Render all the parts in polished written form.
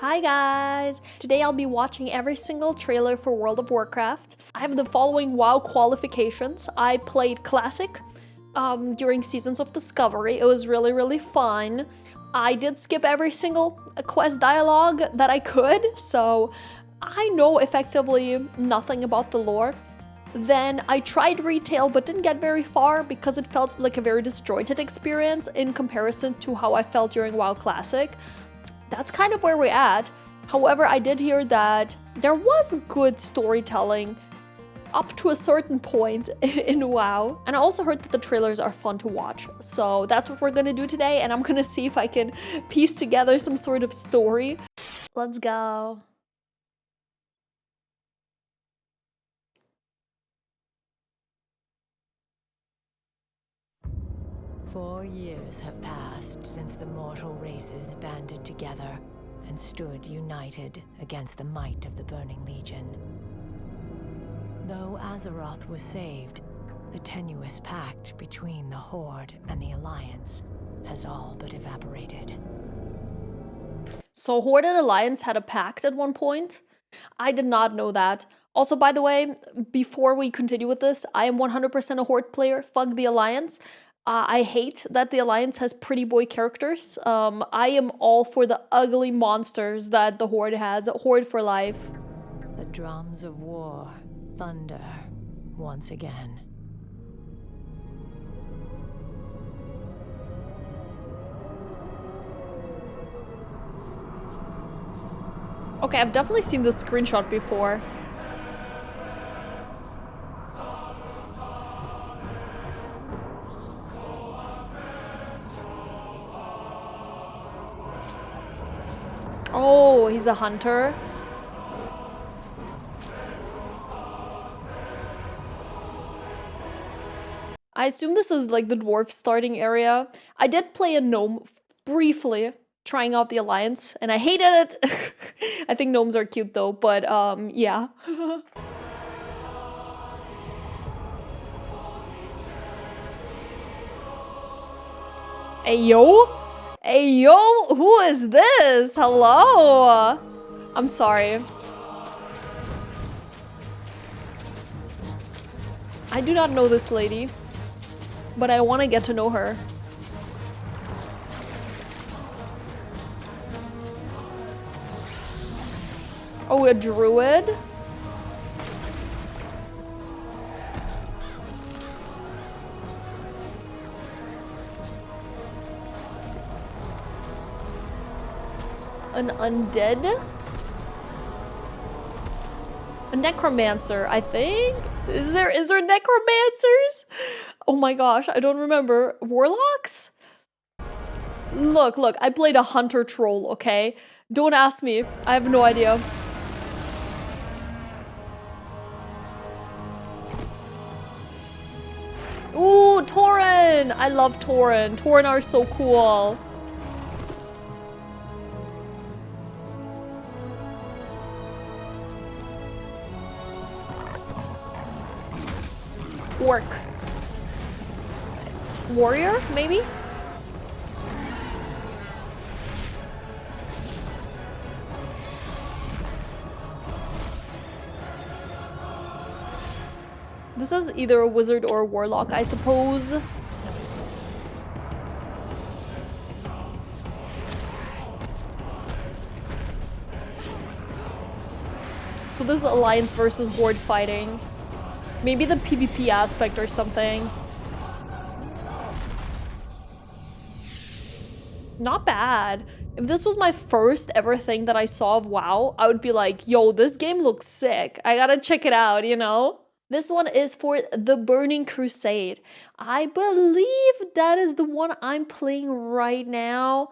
Hi guys! Today I'll be watching every single trailer for World of Warcraft. I have the following WoW qualifications. I played Classic during Seasons of Discovery. It was really fun. I did skip every single quest dialogue that I could, so I know effectively nothing about the lore. Then I tried retail but didn't get very far because it felt like a very disjointed experience in comparison to how I felt during WoW Classic. That's kind of where we're at. However, I did hear that there was good storytelling up to a certain point in WoW. And I also heard that the trailers are fun to watch. So that's what we're gonna do today, and I'm gonna see if I can piece together some sort of story. Let's go. "4 years have passed since the mortal races banded together and stood united against the might of the Burning Legion. Though Azeroth was saved, the tenuous pact between the Horde and the Alliance has all but evaporated." So Horde and Alliance had a pact at one point? I did not know that. Also, by the way, before we continue with this, I am 100% a Horde player. Fuck the Alliance. I hate that the Alliance has pretty boy characters. I am all for the ugly monsters that the Horde has. Horde for life. The drums of war thunder once again. Okay, I've definitely seen this screenshot before. Oh, he's a hunter. I assume this is like the dwarf starting area. I did play a gnome briefly, trying out the Alliance, and I hated it. I think gnomes are cute though, but yeah. Hey yo! Hey yo! Who is this? Hello! I'm sorry. I do not know this lady, but I want to get to know her. Oh, a druid? An undead? A necromancer, I think? Is there necromancers? Oh my gosh, I don't remember. Warlocks? Look, I played a hunter troll, okay? Don't ask me. I have no idea. Ooh, Tauren! I love Tauren. Tauren are so cool. Orc. Warrior, maybe? This is either a wizard or a warlock, I suppose. So this is Alliance versus Horde fighting. Maybe the PvP aspect or something. Not bad. If this was my first ever thing that I saw of WoW, I would be like, yo, this game looks sick. I gotta check it out, you know? This one is for the Burning Crusade. I believe that is the one I'm playing right now.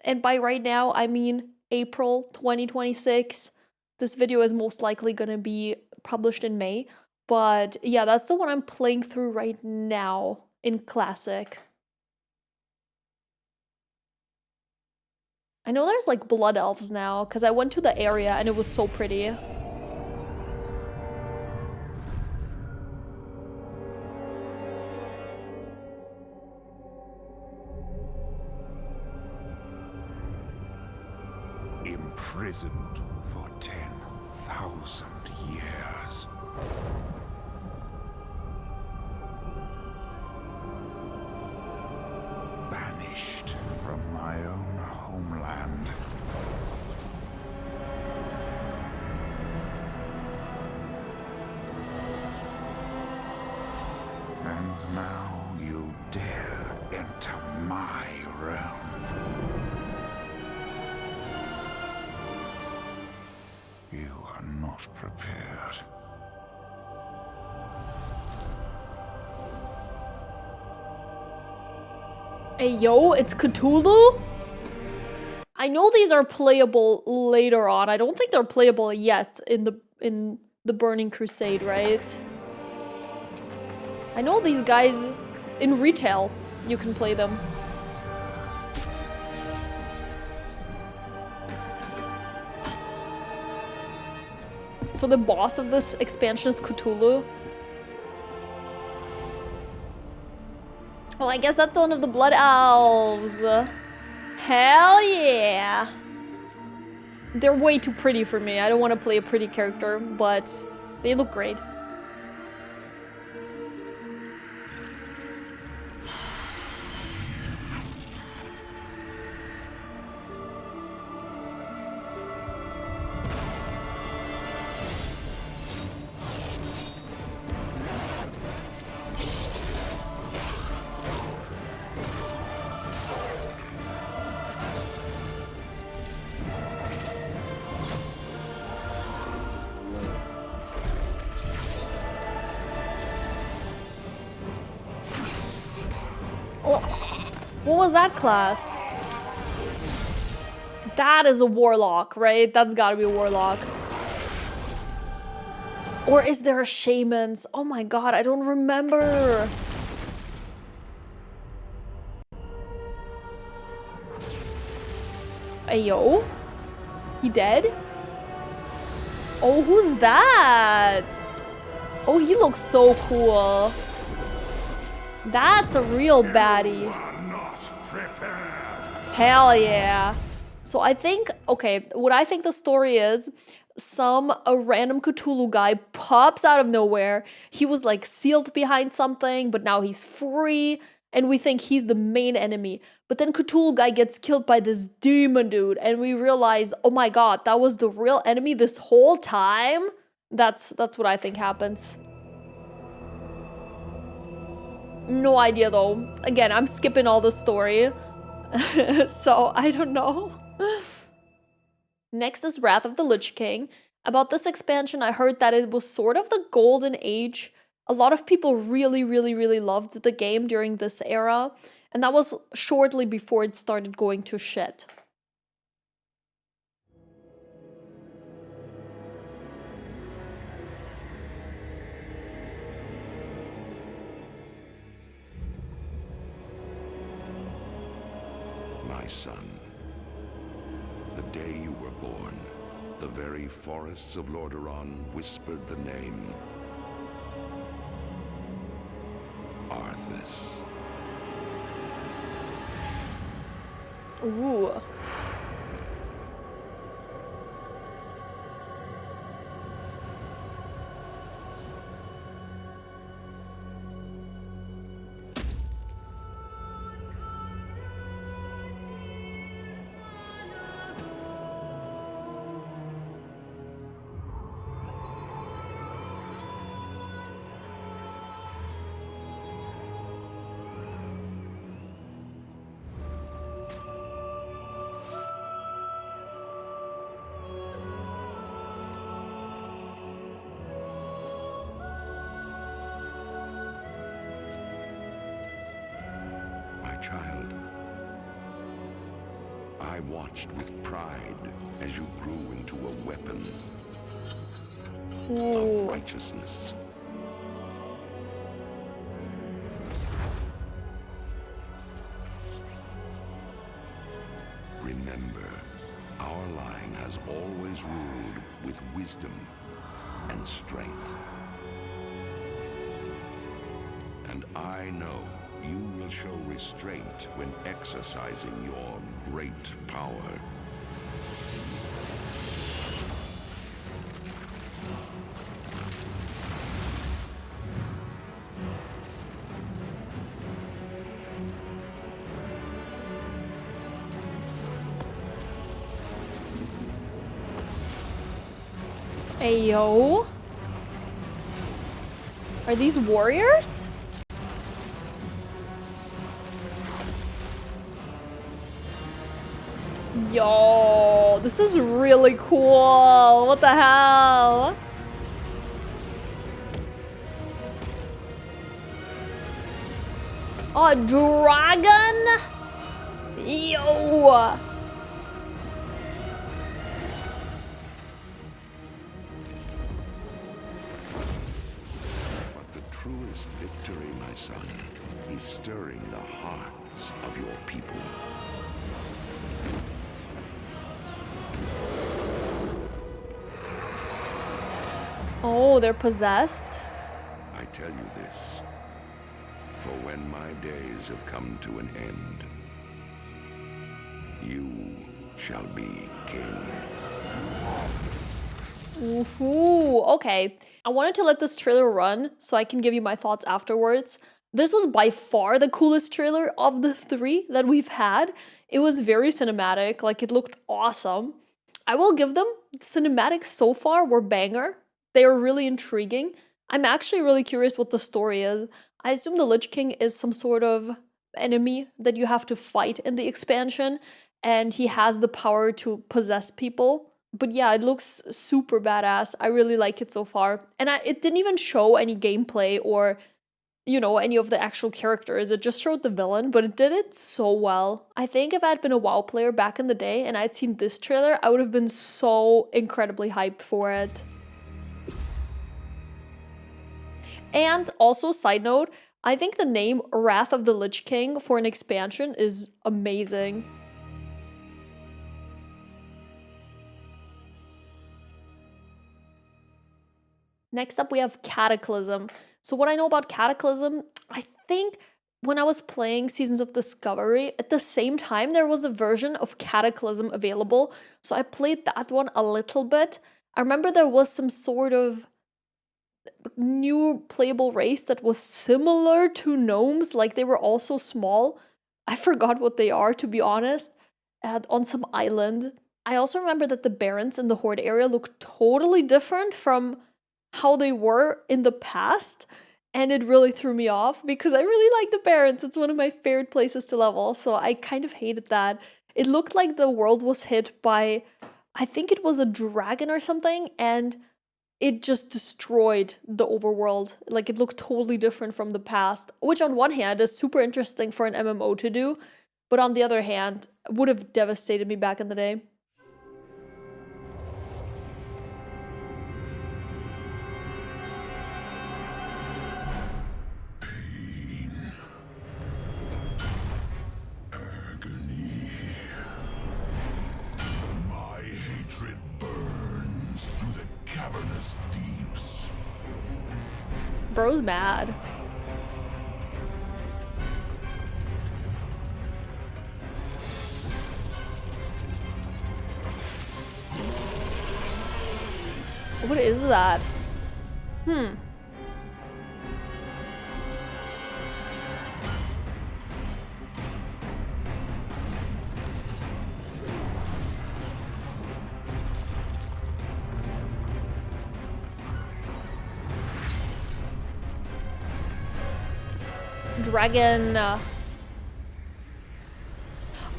And by right now, I mean April 2026. This video is most likely gonna be published in May. But yeah, that's the one I'm playing through right now in Classic. I know there's like blood elves now, because I went to the area and it was so pretty. imprisoned for 10,000 years. Banished from my own homeland. And now you dare enter my realm. You are not prepared. Hey yo, it's Cthulhu? I know these are playable later on. I don't think they're playable yet in the Burning Crusade, right? I know these guys in retail, you can play them. So the boss of this expansion is Cthulhu. Well, I guess that's one of the Blood Elves. Hell yeah! They're way too pretty for me. I don't want to play a pretty character, but they look great. What was that class? That is a warlock, right? That's gotta be a warlock. Or is there a shaman's? Oh my god, I don't remember. Ayo? He dead? Oh, who's that? Oh, he looks so cool. That's a real baddie. Hell yeah. So I think, okay, what I think the story is, a random Cthulhu guy pops out of nowhere. He was like sealed behind something, but now he's free. And we think he's the main enemy. But then Cthulhu guy gets killed by this demon dude. And we realize, oh my god, that was the real enemy this whole time? That's what I think happens. No idea though. Again, I'm skipping all the story. So I don't know. Next is Wrath of the Lich King. About this expansion, I heard that it was sort of the golden age. A lot of people really loved the game during this era. And that was shortly before it started going to shit. My son, the day you were born, the very forests of Lordaeron whispered the name Arthas. Ooh. Child, I watched with pride as you grew into a weapon of righteousness. Remember, our line has always ruled with wisdom and strength. And I know you will show restraint when exercising your great power. Ayo. Are these warriors? Yo, this is really cool. What the hell? Oh, a dragon? Yo. But the truest victory, my son, is stirring the hearts of your people. Oh, they're possessed? I tell you this, for when my days have come to an end, you shall be king. Ooh, okay. I wanted to let this trailer run so I can give you my thoughts afterwards. This was by far the coolest trailer of the 3 that we've had. It was very cinematic, like it looked awesome. I will give them, cinematics so far were banger. They are really intriguing. I'm actually really curious what the story is. I assume the Lich King is some sort of enemy that you have to fight in the expansion, and he has the power to possess people. But yeah, it looks super badass. I really like it so far. And it didn't even show any gameplay or, you know, any of the actual characters. It just showed the villain, but it did it so well. I think if I had been a WoW player back in the day and I'd seen this trailer, I would have been so incredibly hyped for it. And also, side note, I think the name Wrath of the Lich King for an expansion is amazing. Next up, we have Cataclysm. So what I know about Cataclysm, I think when I was playing Seasons of Discovery, at the same time, there was a version of Cataclysm available. So I played that one a little bit. I remember there was some sort of new playable race that was similar to gnomes, like they were also small. I forgot what they are, to be honest, on some island. I also remember that the Barrens in the Horde area look totally different from how they were in the past, and it really threw me off because I really like the Barrens. It's one of my favorite places to level, so I kind of hated that. It looked like the world was hit by, I think it was a dragon or something, and it just destroyed the overworld. Like, it looked totally different from the past, which on one hand is super interesting for an MMO to do, but on the other hand, would have devastated me back in the day. Bro's mad. What is that? Dragon.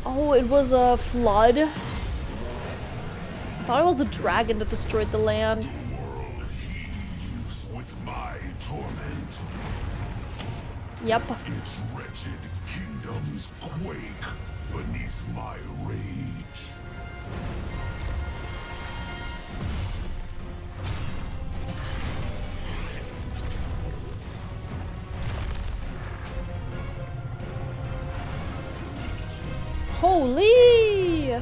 Oh, it was a flood. I thought it was a dragon that destroyed the land. The world heaves with my torment. Yep. Its wretched kingdoms quake beneath my rage. Holy!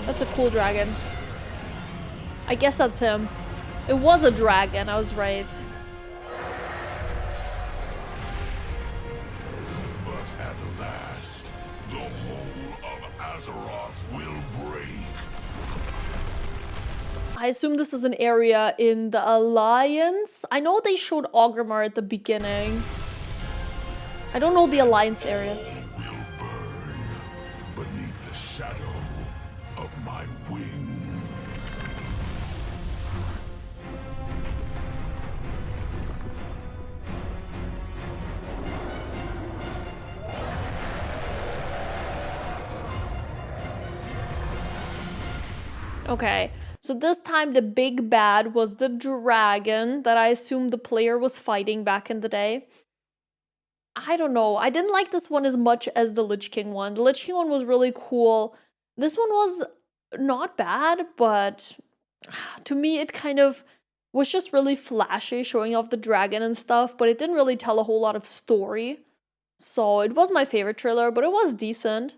That's a cool dragon. I guess that's him. It was a dragon, I was right. But at last, the whole of Azeroth will break. I assume this is an area in the Alliance. I know they showed Orgrimmar at the beginning. I don't know the Alliance areas. Beneath the shadow of my wings. Okay, so this time the big bad was the dragon that I assumed the player was fighting back in the day. I don't know. I didn't like this one as much as the Lich King one. The Lich King one was really cool. This one was not bad, but to me it kind of was just really flashy, showing off the dragon and stuff, but it didn't really tell a whole lot of story. So it was my favorite trailer, but it was decent.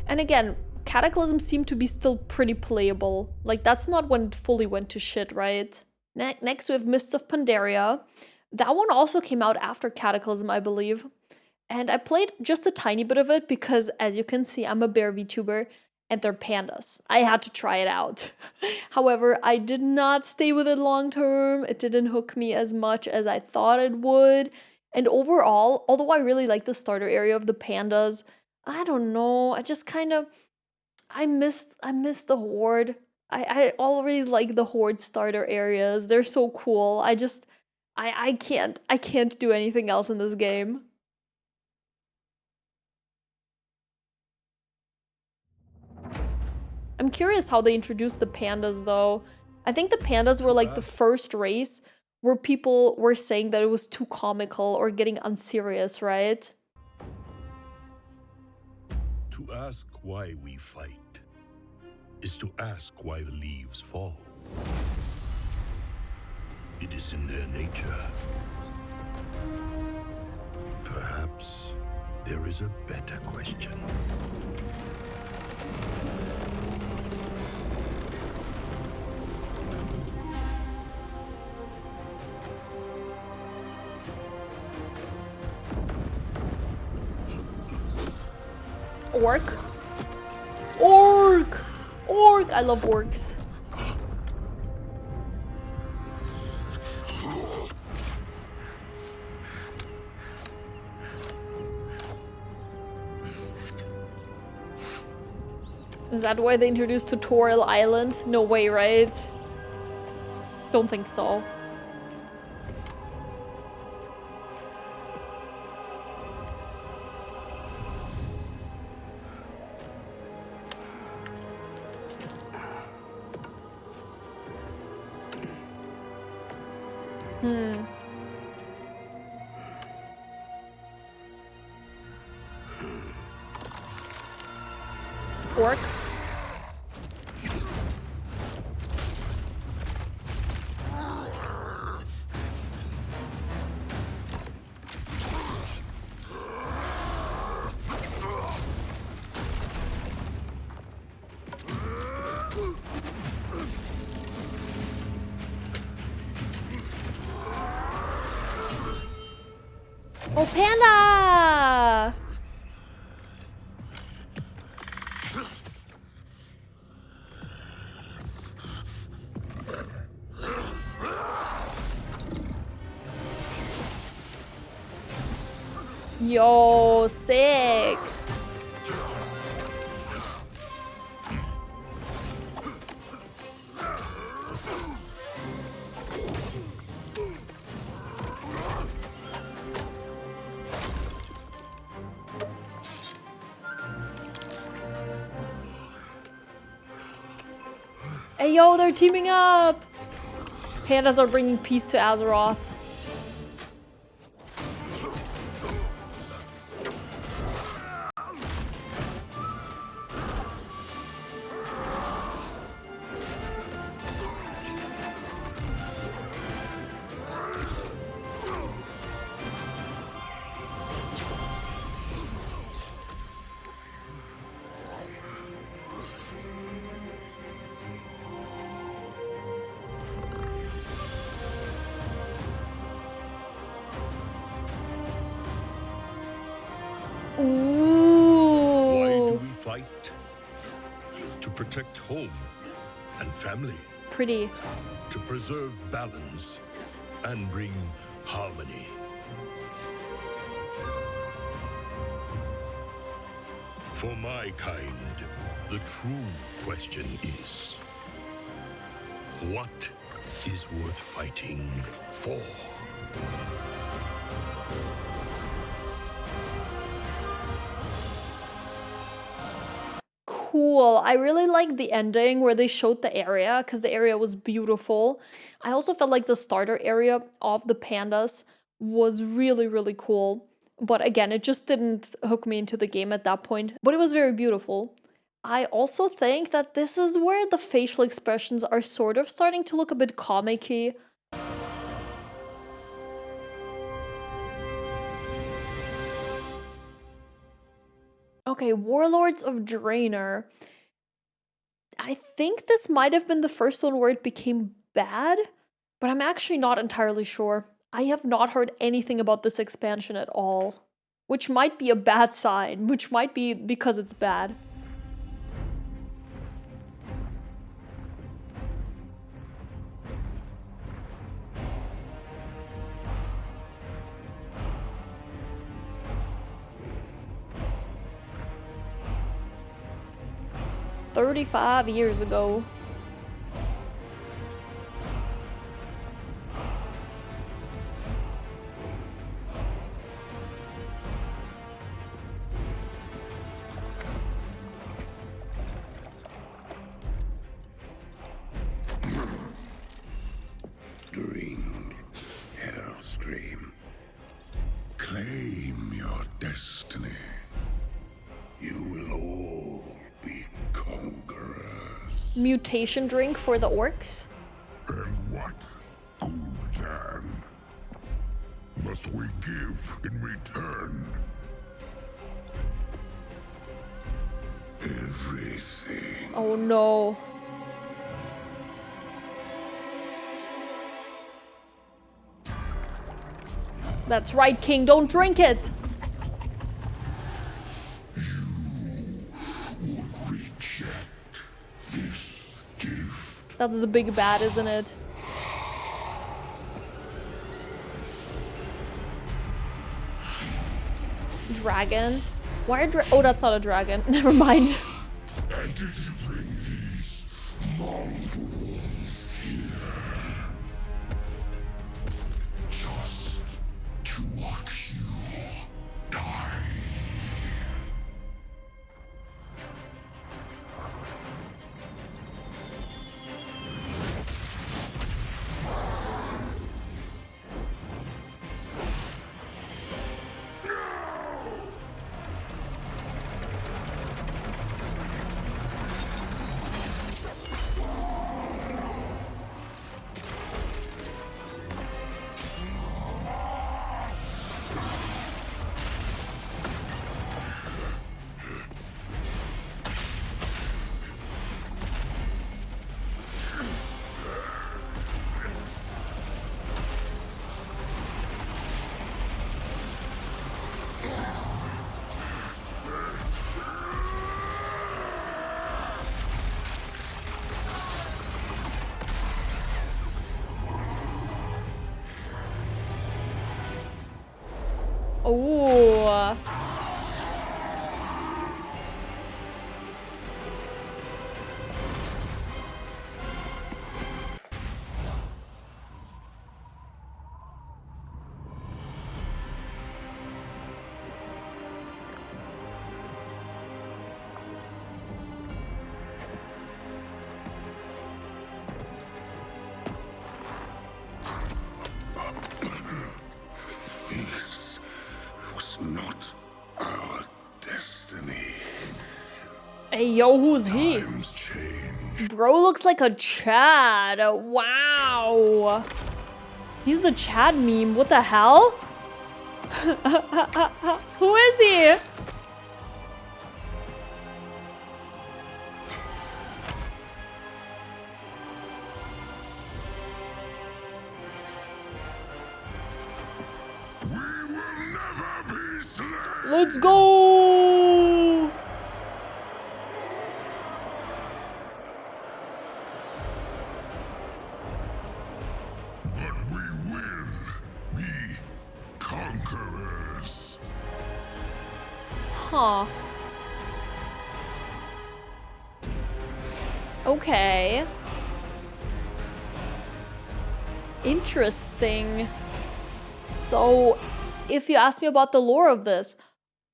And again, Cataclysm seemed to be still pretty playable. Like, that's not when it fully went to shit, right? Next we have Mists of Pandaria. That one also came out after Cataclysm, I believe. And I played just a tiny bit of it because, as you can see, I'm a bear VTuber and they're pandas. I had to try it out. However, I did not stay with it long term. It didn't hook me as much as I thought it would. And overall, although I really like the starter area of the pandas, I don't know. I just kind of I missed the horde. I always like the horde starter areas. They're so cool. I can't do anything else in this game. I'm curious how they introduced the pandas though. I think the pandas were like the first race where people were saying that it was too comical or getting unserious, right? To ask why we fight is to ask why the leaves fall. It is in their nature. Perhaps there is a better question. Orc? Orc! Orc! I love orcs. Is that why they introduced Tutorial Island? No way, right? Don't think so. Orc. Oh, panda! Yo, sick. Hey, yo, they're teaming up. Pandas are bringing peace to Azeroth. To protect home and family. Pretty. To preserve balance and bring harmony. For my kind, the true question is, what is worth fighting for? cool. I really liked the ending where they showed the area because the area was beautiful. I also felt like the starter area of the pandas was really, really cool. But again, it just didn't hook me into the game at that point. But it was very beautiful. I also think that this is where the facial expressions are sort of starting to look a bit comic-y. Okay, Warlords of Draenor. I think this might have been the first one where it became bad, but I'm actually not entirely sure. I have not heard anything about this expansion at all, which might be a bad sign, which might be because it's bad. "35 years ago." Drink, Hellscream. Claim your destiny. You will all be conquerors. Mutation drink for the orcs? And what, Gul'dan, must we give in return? Everything. Oh no. That's right, King, don't drink it! You would reject this gift. That's the big bad, isn't it? Dragon? Why are oh, that's not a dragon. Never mind. And did you bring these mongrels here just to watch you die? Oh. This was not our destiny. Hey, yo, who's he? Times change. Bro looks like a Chad. Wow. He's the Chad meme. What the hell? Who is he? We will never be slaves. Let's go. But we will be conquerors. Huh. Okay. Interesting. So, if you ask me about the lore of this,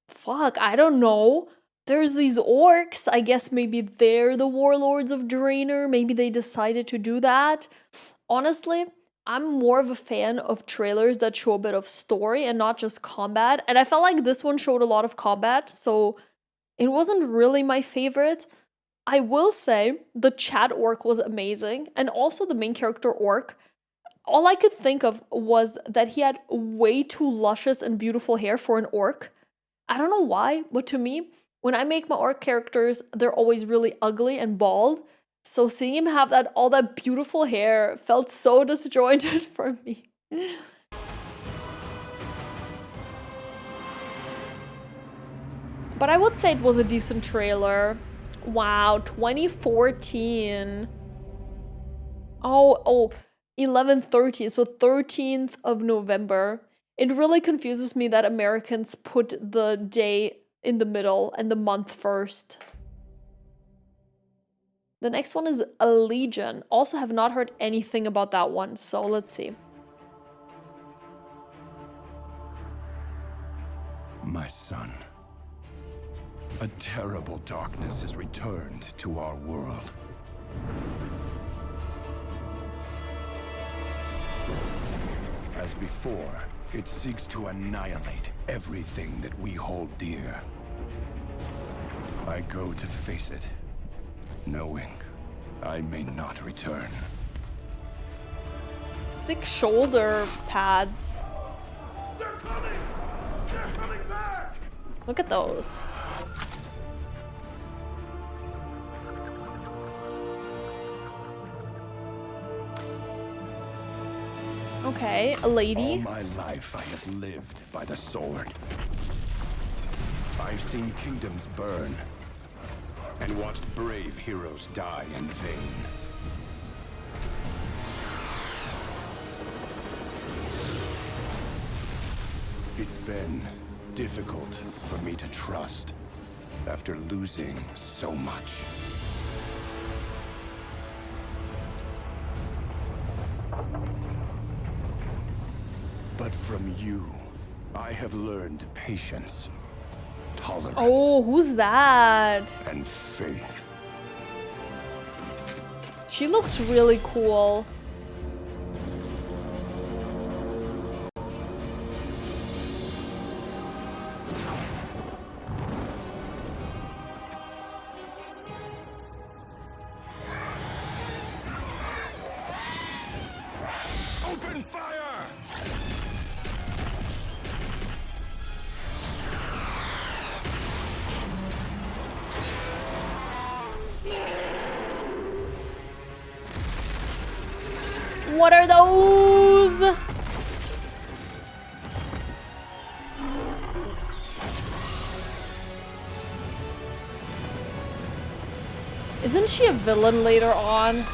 fuck, I don't know. there's these orcs. I guess maybe they're the Warlords of Draenor. Maybe they decided to do that. Honestly, I'm more of a fan of trailers that show a bit of story and not just combat. And I felt like this one showed a lot of combat, so it wasn't really my favorite. I will say the chat orc was amazing, and also the main character orc. All I could think of was that he had way too luscious and beautiful hair for an orc. I don't know why, but to me, when I make my orc characters, they're always really ugly and bald. So seeing him have all that beautiful hair felt so disjointed for me. But I would say it was a decent trailer. Wow, 2014. Oh, 11/30, so 13th of November. It really confuses me that Americans put the day in the middle and the month first. The next one is a Legion. Also have not heard anything about that one, so let's see. My son, a terrible darkness has returned to our world. As before, it seeks to annihilate everything that we hold dear. I go to face it, knowing I may not return. 6 shoulder pads. They're coming! They're coming back! Look at those. Okay, a lady. All my life I have lived by the sword. I've seen kingdoms burn and watched brave heroes die in vain. It's been difficult for me to trust after losing so much. But from you, I have learned patience, tolerance, Oh, who's that? and faith. She looks really cool. Open fire! What are those? Isn't she a villain later on?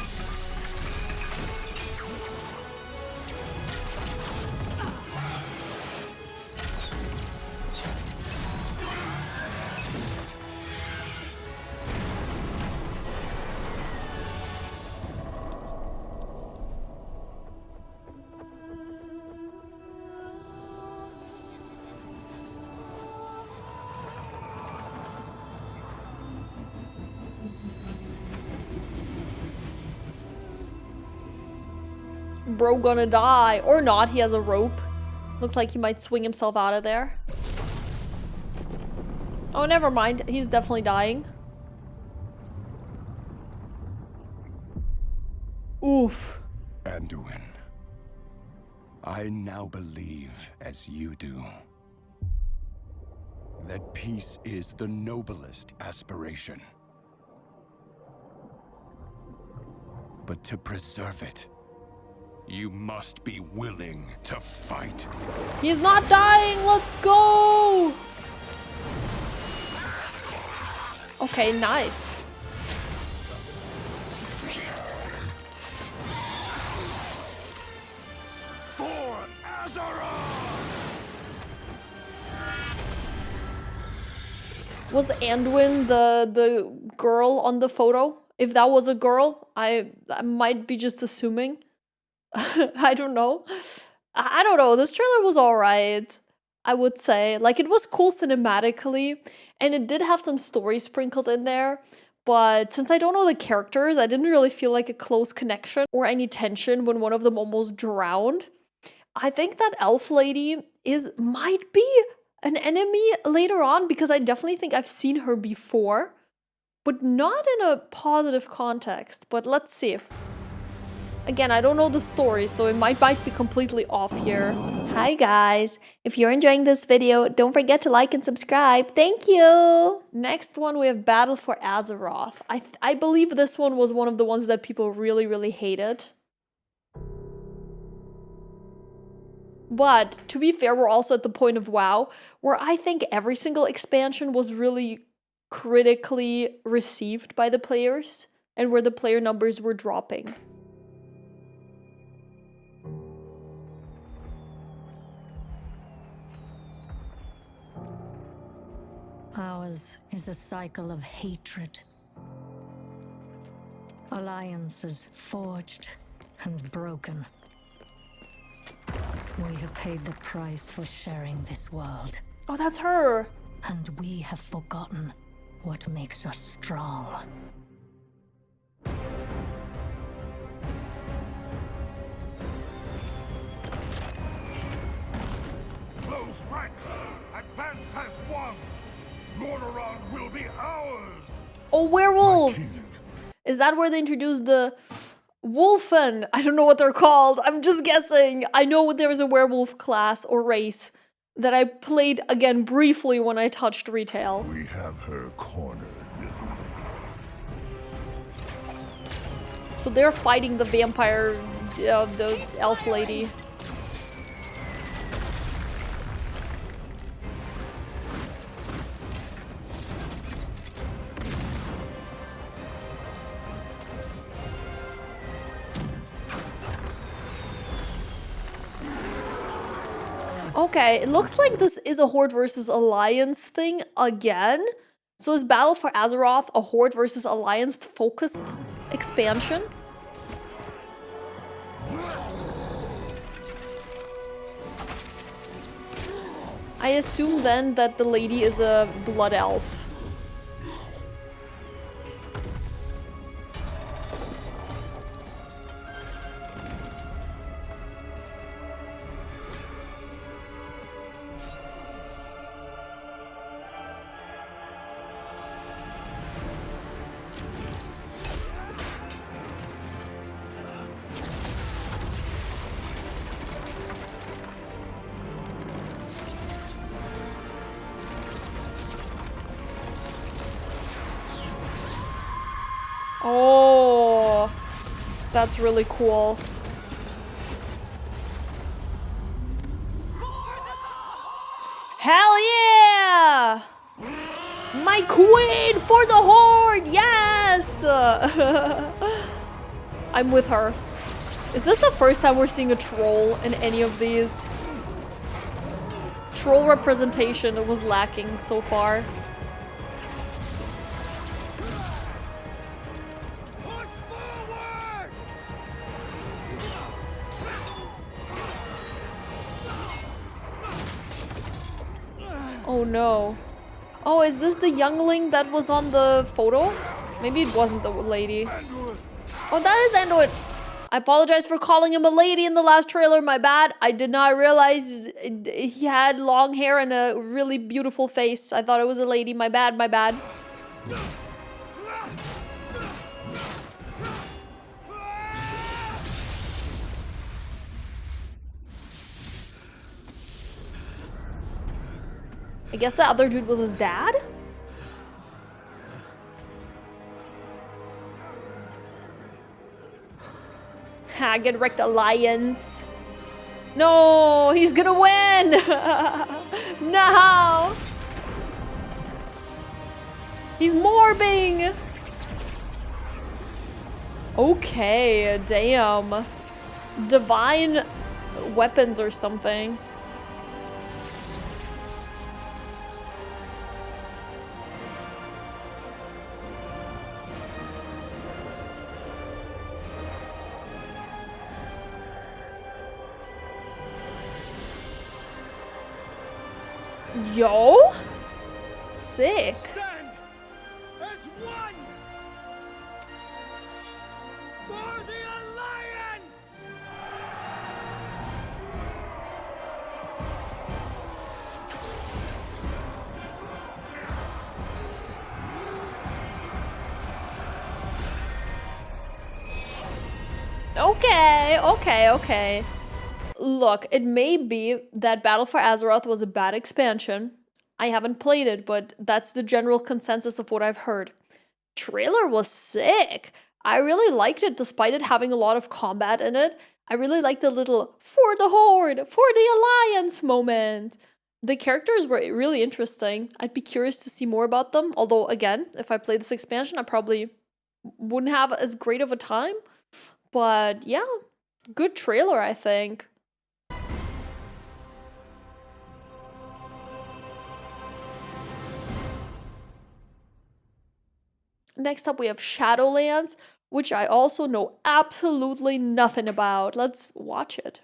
Bro gonna die. Or not, he has a rope. Looks like he might swing himself out of there. Oh, never mind. He's definitely dying. Oof. Anduin, I now believe, as you do, that peace is the noblest aspiration. But to preserve it, you must be willing to fight. He's not dying. Let's go. Okay, nice. For Azeroth! Was Anduin the girl on the photo? If that was a girl, I might be just assuming. I don't know. I don't know. This trailer was alright. I would say. Like, it was cool cinematically, and it did have some story sprinkled in there. But since I don't know the characters, I didn't really feel like a close connection or any tension when one of them almost drowned. I think that elf lady might be an enemy later on, because I definitely think I've seen her before, but not in a positive context. But let's see. Again, I don't know the story, so it might be completely off here. Hi guys! If you're enjoying this video, don't forget to like and subscribe. Thank you! Next one, we have Battle for Azeroth. I believe this one was one of the ones that people really, really hated. But, to be fair, we're also at the point of WoW where I think every single expansion was really critically received by the players, and where the player numbers were dropping. Ours is a cycle of hatred. Alliances forged and broken. We have paid the price for sharing this world. Oh, that's her! And we have forgotten what makes us strong. Close ranks! Advance has won! Lordaeron will be ours! Oh, werewolves! Is that where they introduced the Wolfen? I don't know what they're called. I'm just guessing. I know there was a werewolf class or race that I played again briefly when I touched retail. We have her cornered. So they're fighting the vampire, the elf lady. Okay, it looks like this is a Horde versus Alliance thing again. So is Battle for Azeroth a Horde versus Alliance focused expansion? I assume then that the lady is a blood elf. Oh, that's really cool. Hell yeah! My queen for the Horde, yes! I'm with her. Is this the first time we're seeing a troll in any of these? Troll representation was lacking so far. Oh no. Oh, is this the youngling that was on the photo? Maybe it wasn't the lady. Oh, that is Anduin. I apologize for calling him a lady in the last trailer, my bad. I did not realize he had long hair and a really beautiful face. I thought it was a lady, my bad, my bad. I guess the other dude was his dad? Ha, get wrecked, Alliance. No, he's gonna win! No! He's morbing! Okay, damn. Divine weapons or something. Yo? Sick. Stand as one for the Alliance! Okay. Look, it may be that Battle for Azeroth was a bad expansion. I haven't played it, but that's the general consensus of what I've heard. Trailer was sick. I really liked it despite it having a lot of combat in it. I really liked the little for the Horde, for the Alliance moment. The characters were really interesting. I'd be curious to see more about them. Although, again, if I played this expansion, I probably wouldn't have as great of a time. But yeah, good trailer, I think. Next up, we have Shadowlands, which I also know absolutely nothing about. Let's watch it.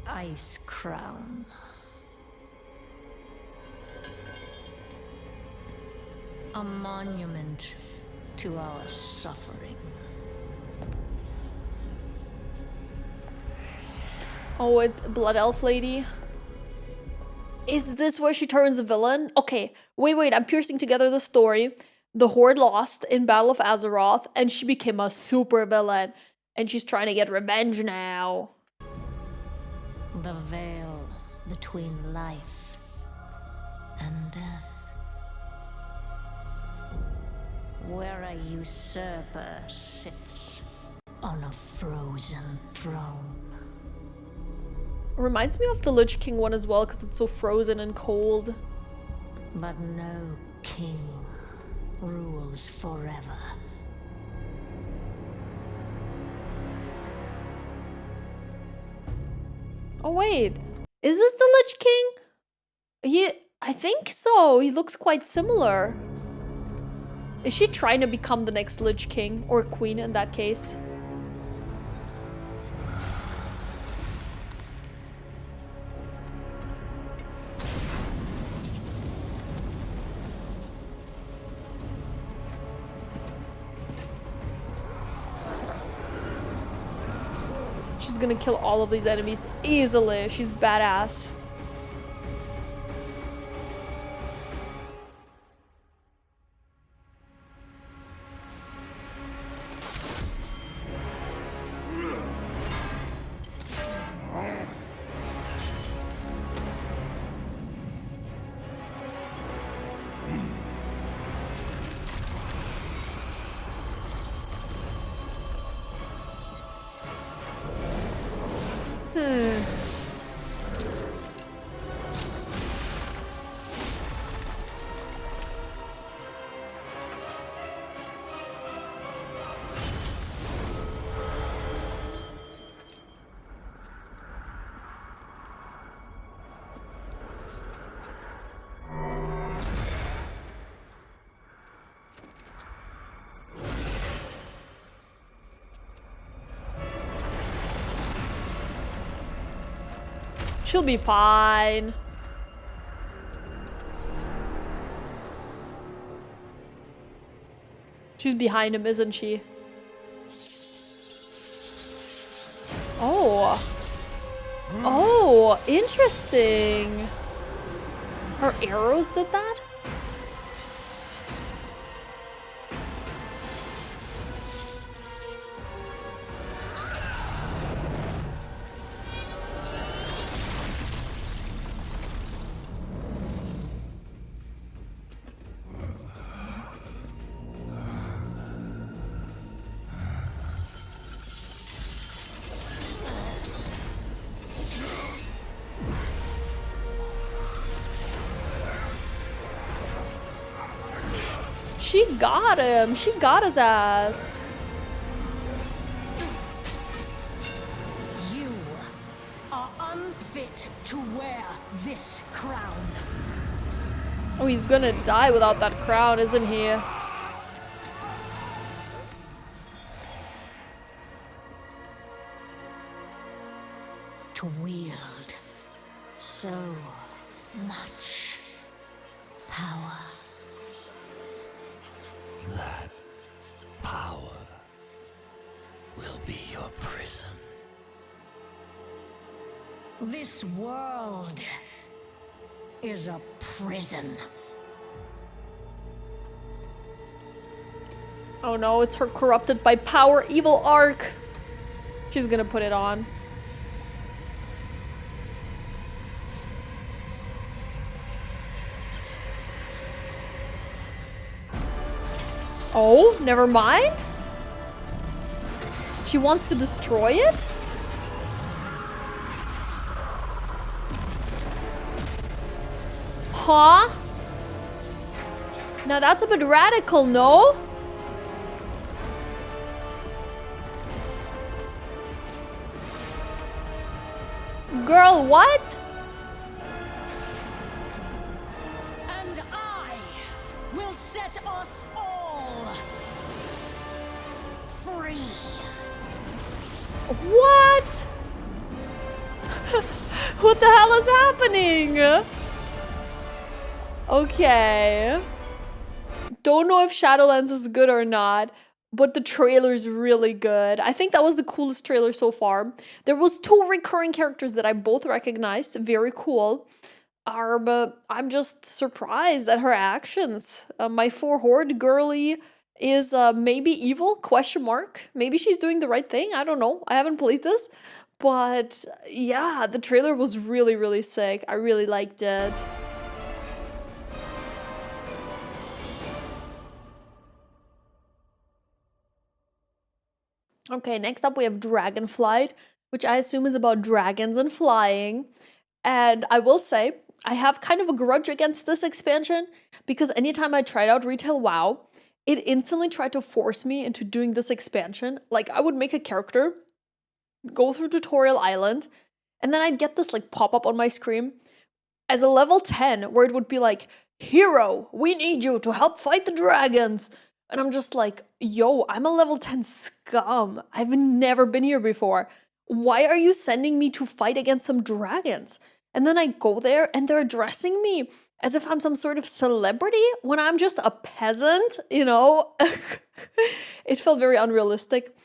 Ice Crown. A monument to our suffering. Oh, it's Blood Elf Lady. Is this where she turns a villain? Okay, wait, I'm piecing together the story. The Horde lost in Battle of Azeroth, and she became a super villain. And she's trying to get revenge now. The veil between life and death. Where a usurper sits on a frozen throne. Reminds me of the Lich King one as well, because it's so frozen and cold. But no king rules forever. Oh wait, is this the Lich King? I think so. He looks quite similar. Is she trying to become the next Lich King or Queen in that case? She's gonna kill all of these enemies easily. She's badass. She'll be fine. She's behind him, isn't she? Oh. Oh, interesting. Her arrows did that? She got him. She got his ass. You crown. Oh, he's gonna die without that crown, isn't he? To wield so much power. That power will be your prison. This world is a prison. Oh no, it's her corrupted by power evil arc. She's gonna put it on. Oh, never mind. She wants to destroy it? Huh? Now that's a bit radical, no? Girl, what? And I will set us all free. What? What the hell is happening? Okay. Don't know if Shadowlands is good or not, but the trailer's really good. I think that was the coolest trailer so far. There was 2 recurring characters that I both recognized. Very cool. But I'm just surprised at her actions. My 4 Horde girly is maybe evil? Question mark. Maybe she's doing the right thing. I don't know. I haven't played this. But yeah, the trailer was really, really sick. I really liked it. Okay, next up we have Dragonflight, which I assume is about dragons and flying. And I will say, I have kind of a grudge against this expansion because anytime I tried out Retail WoW, it instantly tried to force me into doing this expansion. Like, I would make a character, go through Tutorial Island, and then I'd get this like pop-up on my screen as a level 10 where it would be like, "Hero, we need you to help fight the dragons." And I'm just like, yo, I'm a level 10 scum. I've never been here before. Why are you sending me to fight against some dragons? And then I go there and they're addressing me as if I'm some sort of celebrity when I'm just a peasant, you know? It felt very unrealistic.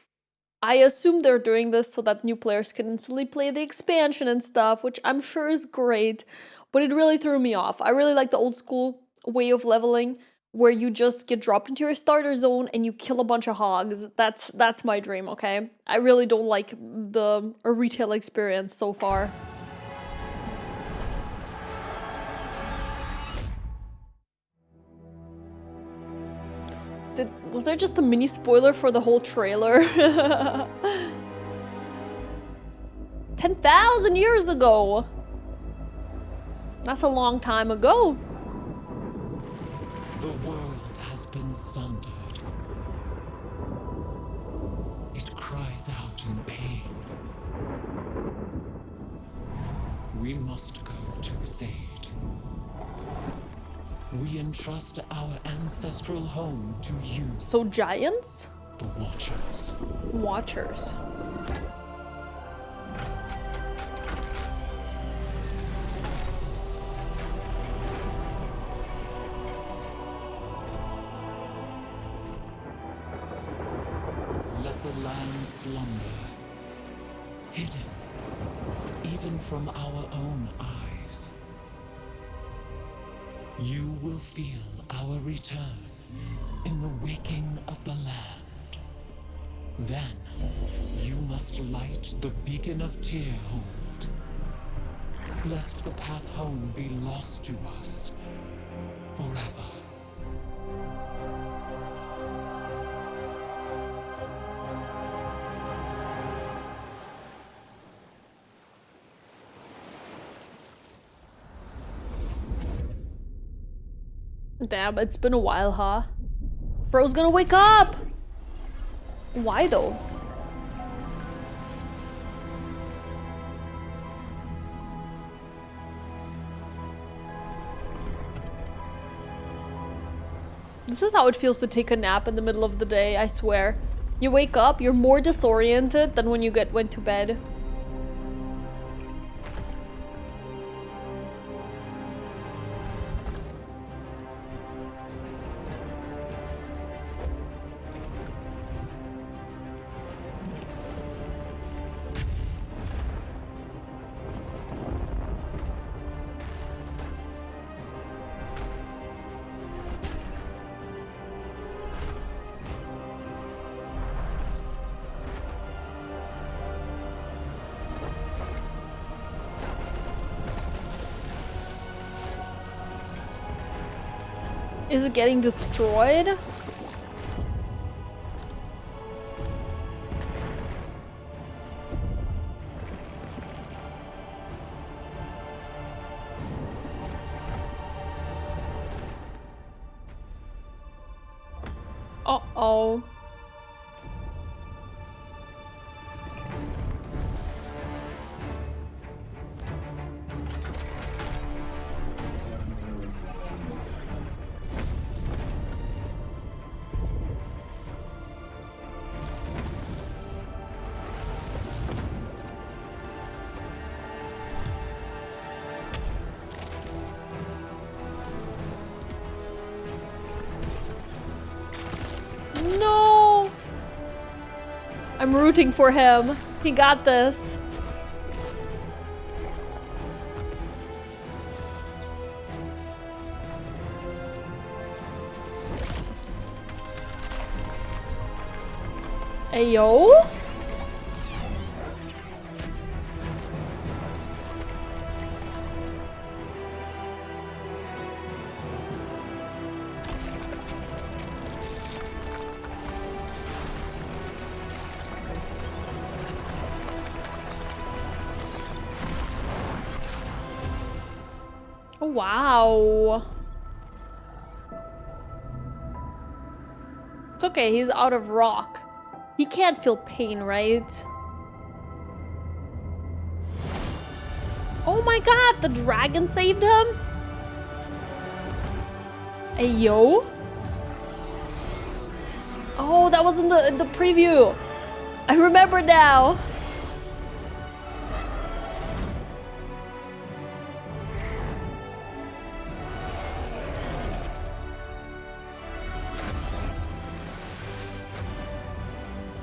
I assume they're doing this so that new players can instantly play the expansion and stuff, which I'm sure is great, but it really threw me off. I really like the old school way of leveling, where you just get dropped into your starter zone and you kill a bunch of hogs. That's my dream, okay? I really don't like the retail experience so far. Was there just a mini spoiler for the whole trailer? 10,000 years ago! That's a long time ago. The world has been sundered. It cries out in pain. We must go to its aid. We entrust our ancestral home to you. So giants? The Watchers. Watchers. Let the land slumber, hidden even from our own eyes. You will feel our return in the waking of the land. Then you must light the beacon of Tearhold, lest the path home be lost to us forever. Damn, it's been a while, huh? Bro's gonna wake up! Why though? This is how it feels to take a nap in the middle of the day, I swear. You wake up, you're more disoriented than when you went to bed. Is it getting destroyed? Uh-oh. No! I'm rooting for him. He got this. Ayo? Wow. It's okay, he's out of rock. He can't feel pain, right? Oh my god, the dragon saved him? Ayo? Oh, that was in the preview. I remember now.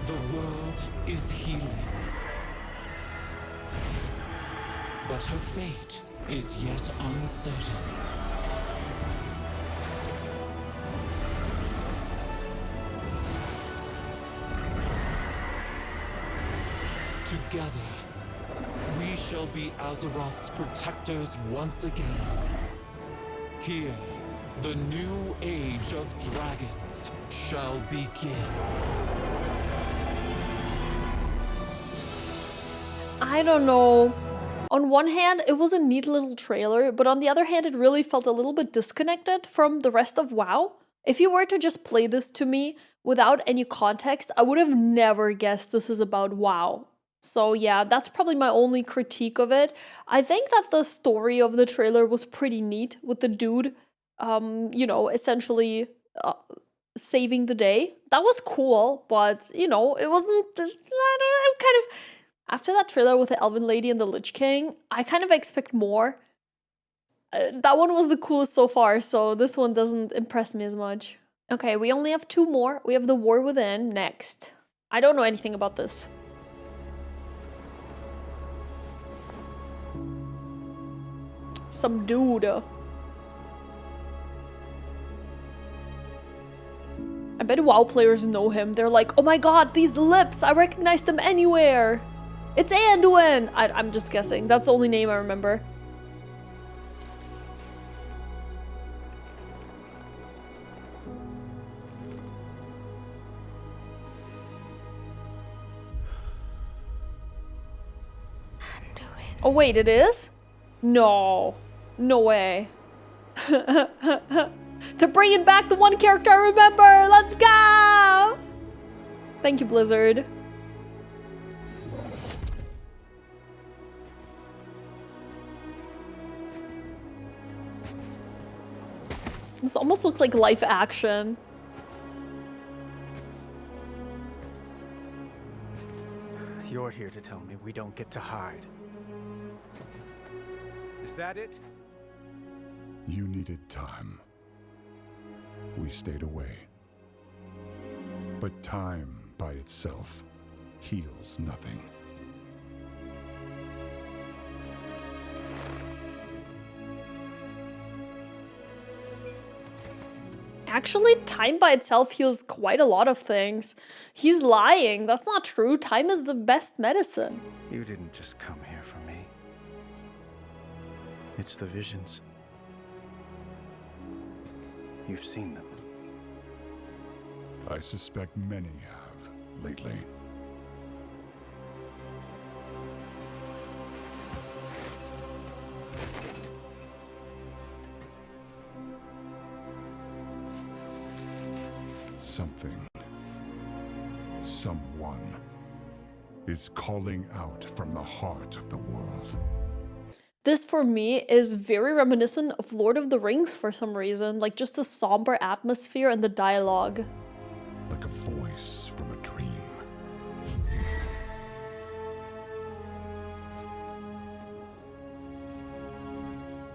The world is healing. But her fate is yet uncertain. Together, we shall be Azeroth's protectors once again. Here, the new age of dragons shall begin. I don't know. On one hand, it was a neat little trailer, but on the other hand, it really felt a little bit disconnected from the rest of WoW. If you were to just play this to me without any context, I would have never guessed this is about WoW. So yeah, that's probably my only critique of it. I think that the story of the trailer was pretty neat with the dude, you know, essentially saving the day. That was cool, but you know, it wasn't, I don't know, I'm kind of, after that trailer with the Elven Lady and the Lich King, I kind of expect more. That one was the coolest so far, so this one doesn't impress me as much. Okay, we only have two more. We have the War Within next. I don't know anything about this. Some dude. I bet WoW players know him. They're like, oh my god, these lips! I recognize them anywhere! It's Anduin! I'm just guessing. That's the only name I remember. Anduin. Oh wait, it is? No. No way. They're bringing back the one character I remember! Let's go! Thank you, Blizzard. This almost looks like live action. You're here to tell me we don't get to hide. Is that it? You needed time. We stayed away. But time by itself heals nothing. Actually, time by itself heals quite a lot of things. He's lying. That's not true. Time is the best medicine. You didn't just come here for me. It's the visions. You've seen them. I suspect many have lately. Something, someone, is calling out from the heart of the world. This, for me, is very reminiscent of Lord of the Rings for some reason. Like, just the somber atmosphere and the dialogue. Like a voice from a dream.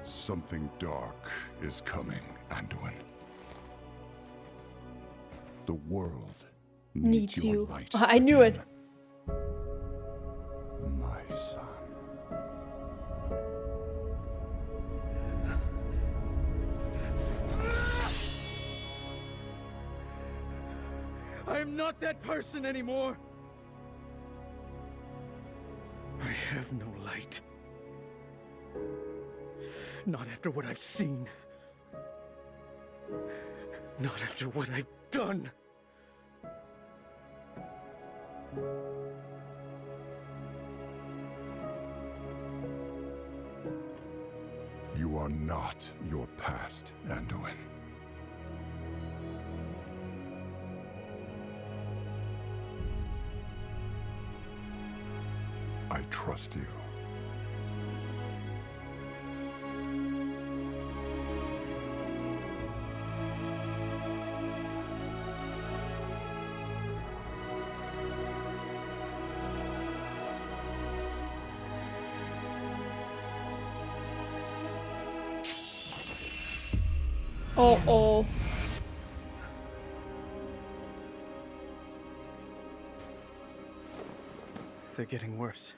Something dark is coming, Anduin. The world needs your you. light. I knew it. My son. I am not that person anymore. I have no light. Not after what I've seen. Not after what I've done. You are not your past, Anduin. I trust you. Uh-oh. They're getting worse.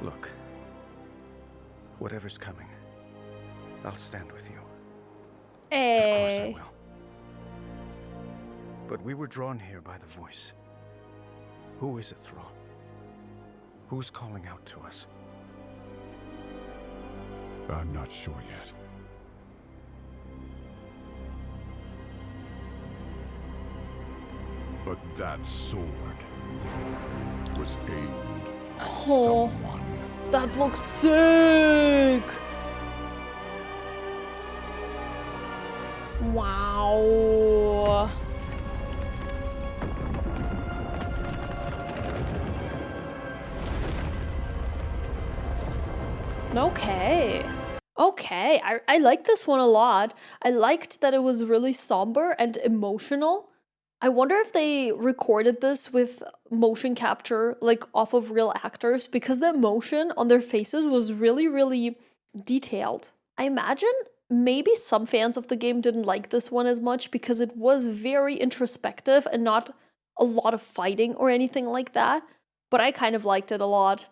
Look, whatever's coming, I'll stand with you. Of course I Hey. will. But we were drawn here by the voice. Who is it, Thrall? Who's calling out to us? I'm not sure yet. But that sword was aimed at someone. That looks sick! Wow. Okay. Okay, I like this one a lot. I liked that it was really somber and emotional. I wonder if they recorded this with motion capture, like off of real actors, because the emotion on their faces was really, really detailed. I imagine maybe some fans of the game didn't like this one as much because it was very introspective and not a lot of fighting or anything like that, but I kind of liked it a lot.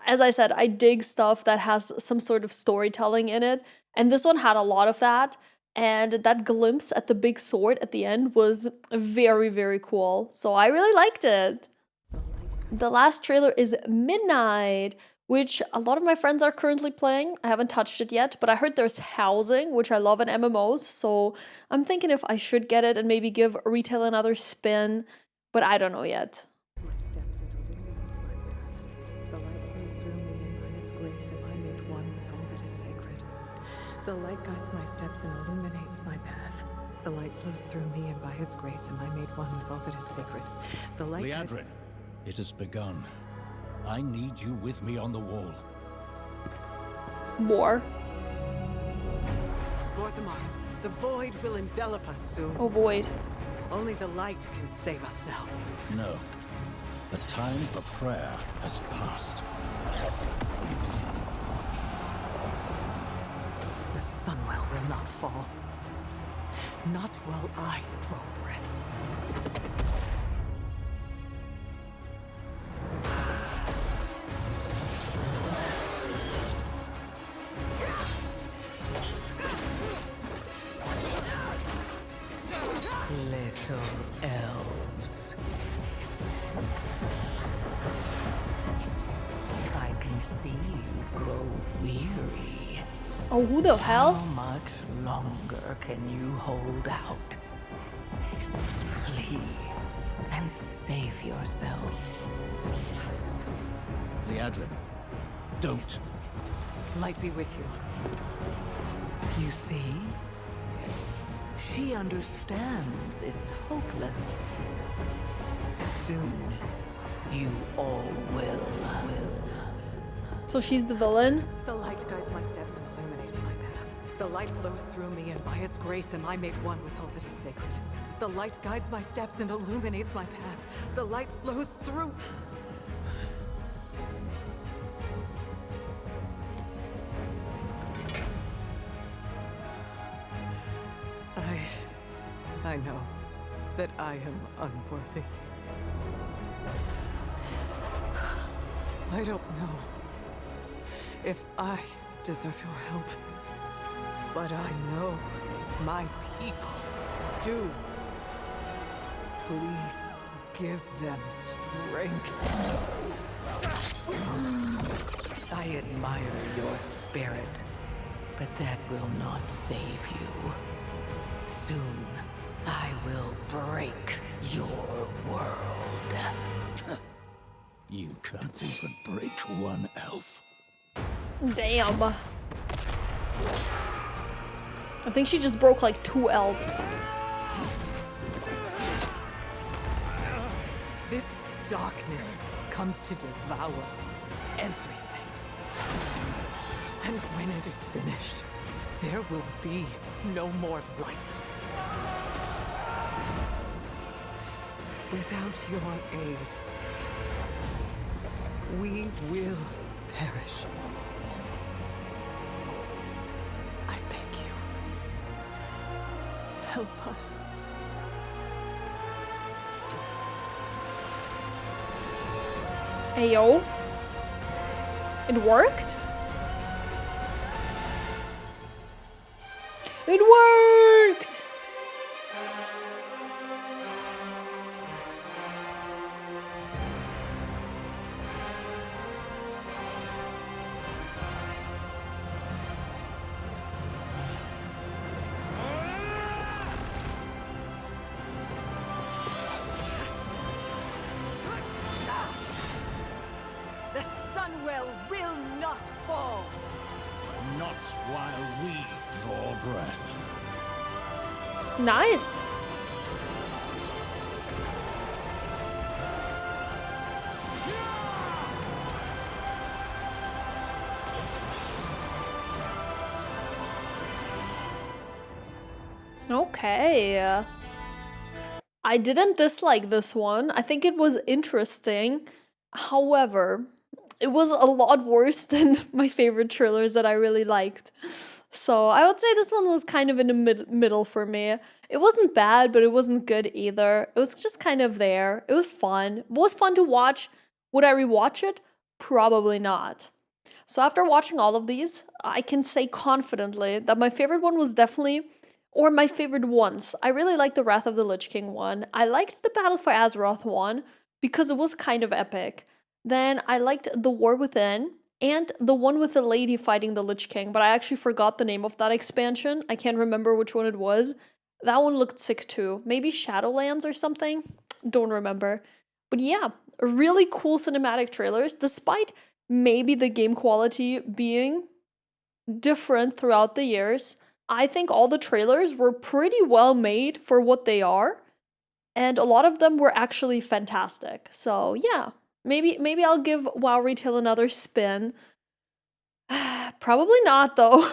As I said, I dig stuff that has some sort of storytelling in it, and this one had a lot of that. And that glimpse at the big sword at the end was very, very cool. So I really liked it. The last trailer is Midnight, which a lot of my friends are currently playing. I haven't touched it yet, but I heard there's housing, which I love in MMOs. So I'm thinking if I should get it and maybe give retail another spin, but I don't know yet. The light guides my steps and illuminates my path. The light flows through me, and by its grace am I made one with all that is sacred. The light guides- Liadrin, it has begun. I need you with me on the wall. More. Lorthamar, the void will envelop us soon. Oh, void. Only the light can save us now. No. The time for prayer has passed. The Sunwell will not fall. Not while I draw breath. Little elves. I can see you grow weary. Oh, who the hell? How much longer can you hold out? Flee and save yourselves. Liadrin, don't. Light be with you. You see? She understands it's hopeless. Soon, you all will. So she's the villain? The light guides my steps and illuminates my path. The light flows through me, and by its grace am I made one with all that is sacred. The light guides my steps and illuminates my path. The light flows through... I know that I am unworthy. I don't know if I deserve your help, but I know my people do. Please give them strength. I admire your spirit, but that will not save you. Soon, I will break your world. You can't even break one elf. Damn. I think she just broke like 2 elves. This darkness comes to devour everything. And when it is finished, there will be no more light. Without your aid, we will perish. I beg you, help us. Ayo. It worked? It worked! The Sunwell will not fall. Not while we draw breath. Nice. Okay. I didn't dislike this one. I think it was interesting. However, it was a lot worse than my favorite trailers that I really liked. So I would say this one was kind of in the middle for me. It wasn't bad, but it wasn't good either. It was just kind of there. It was fun. It was fun to watch. Would I rewatch it? Probably not. So after watching all of these, I can say confidently that my favorite one was definitely, or my favorite ones. I really liked the Wrath of the Lich King one. I liked the Battle for Azeroth one because it was kind of epic. Then I liked the War Within and the one with the lady fighting the Lich King, but I actually forgot the name of that expansion. I can't remember which one it was. That one looked sick too. Maybe Shadowlands or something? Don't remember. But yeah, really cool cinematic trailers, despite maybe the game quality being different throughout the years. I think all the trailers were pretty well made for what they are, and a lot of them were actually fantastic. So yeah, maybe I'll give WoW Retail another spin. Probably not though.